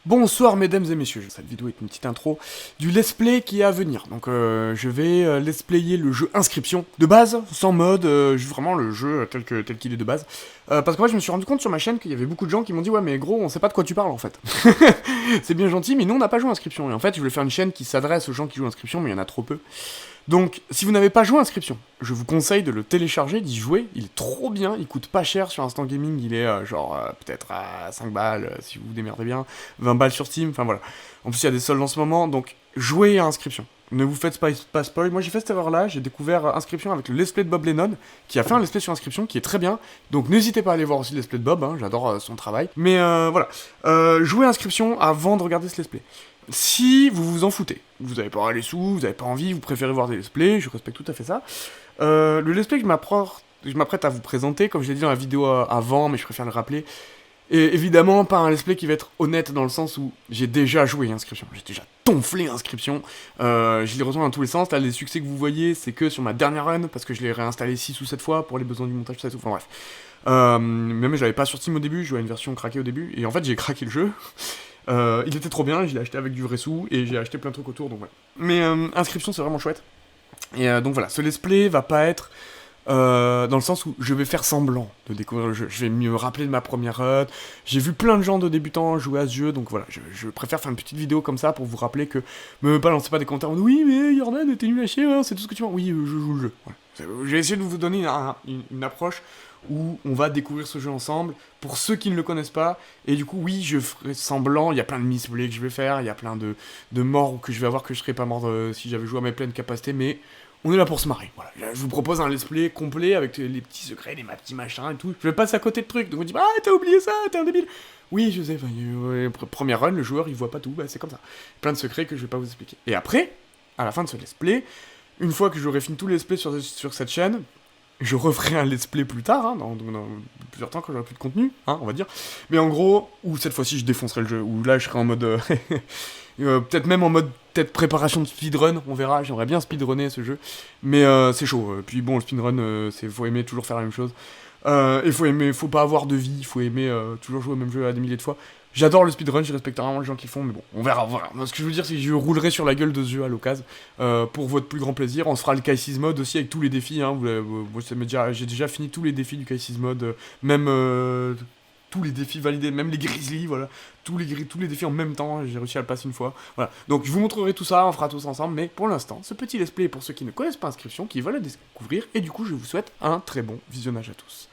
Bonsoir mesdames et messieurs, cette vidéo est une petite intro du let's play qui est à venir. Donc je vais let's player le jeu Inscription, de base, sans mode, vraiment le jeu tel qu'il est de base. Parce que moi je me suis rendu compte sur ma chaîne qu'il y avait beaucoup de gens qui m'ont dit ouais mais gros on sait pas de quoi tu parles en fait. C'est bien gentil mais nous on n'a pas joué à Inscription. Et en fait je voulais faire une chaîne qui s'adresse aux gens qui jouent à Inscription mais il y en a trop peu. Donc, si vous n'avez pas joué à Inscription, je vous conseille de le télécharger, d'y jouer, il est trop bien, il coûte pas cher sur Instant Gaming, il est peut-être à 5 balles, si vous vous démerdez bien, 20 balles sur Steam, enfin voilà. En plus, il y a des soldes en ce moment, donc jouez à Inscription. Ne vous faites pas spoil, moi j'ai fait cette erreur-là, j'ai découvert Inscription avec le let's play de Bob Lennon, qui a fait un let's play sur Inscription, qui est très bien, donc n'hésitez pas à aller voir aussi le let's play de Bob, hein, j'adore son travail. Mais voilà, jouez à Inscription avant de regarder ce let's play. Si vous vous en foutez, vous n'avez pas les sous, vous n'avez pas envie, vous préférez voir des let's play, je respecte tout à fait ça. Le let's play que je m'apprête à vous présenter, comme je l'ai dit dans la vidéo avant, mais je préfère le rappeler, et évidemment pas un let's play qui va être honnête dans le sens où j'ai déjà joué Inscription, j'ai déjà tonflé Inscription, je l'ai reçu dans tous les sens, là les succès que vous voyez c'est que sur ma dernière run, parce que je l'ai réinstallé 6 ou 7 fois pour les besoins du montage, tout ça, enfin bref. Même je l'avais pas sur Steam au début, je jouais à une version craquée au début, et en fait j'ai craqué le jeu. Il était trop bien, je l'ai acheté avec du vrai sou, et j'ai acheté plein de trucs autour, donc voilà. Mais Inscription, c'est vraiment chouette. Et donc voilà, ce let's play va pas être dans le sens où je vais faire semblant de découvrir le jeu. Je vais me rappeler de ma première run. J'ai vu plein de gens de débutants jouer à ce jeu, donc voilà, je préfère faire une petite vidéo comme ça pour vous rappeler que me balancez pas des commentaires en disant oui, mais Jordan, t'es nul à chier, hein, c'est tout ce que tu vois. Oui, je joue le jeu. Voilà. Je vais essayer de vous donner une approche où on va découvrir ce jeu ensemble, pour ceux qui ne le connaissent pas, et du coup, oui, je ferai semblant, il y a plein de misplays que je vais faire, il y a plein de morts que je vais avoir que je serais pas mort si j'avais joué à mes pleines capacités, mais on est là pour se marrer, voilà. Là, je vous propose un let's play complet avec les petits secrets, les petits machins et tout, je vais passer à côté de trucs, donc on dit, ah, t'as oublié ça, t'es un débile. Oui, je sais, première run, le joueur, il voit pas tout, bah c'est comme ça. Plein de secrets que je vais pas vous expliquer. Et après, à la fin de ce let's play, une fois que j'aurai fini tous les let's play sur cette chaîne, je referai un let's play plus tard, hein, dans plusieurs temps quand j'aurai plus de contenu, hein, on va dire. Mais en gros, ou cette fois-ci je défoncerai le jeu, ou là je serai en mode... peut-être même en mode préparation de speedrun, on verra, j'aimerais bien speedrunner ce jeu. Mais c'est chaud, puis bon, le speedrun, faut aimer toujours faire la même chose. Et faut pas avoir de vie, faut aimer toujours jouer au même jeu à des milliers de fois. J'adore le speedrun, je respecte vraiment les gens qui le font, mais bon, on verra, voilà. Ce que je veux dire, c'est que je roulerai sur la gueule de ce jeu à l'occasion, pour votre plus grand plaisir. On se fera le K6 mode aussi avec tous les défis, hein. J'ai déjà fini tous les défis du K6 mode, même tous les défis validés, même les grizzlies, voilà. Tous les défis en même temps, j'ai réussi à le passer une fois. Voilà. Donc je vous montrerai tout ça, on fera tous ensemble, mais pour l'instant, ce petit let's play est pour ceux qui ne connaissent pas Inscription, qui veulent le découvrir, et du coup, je vous souhaite un très bon visionnage à tous.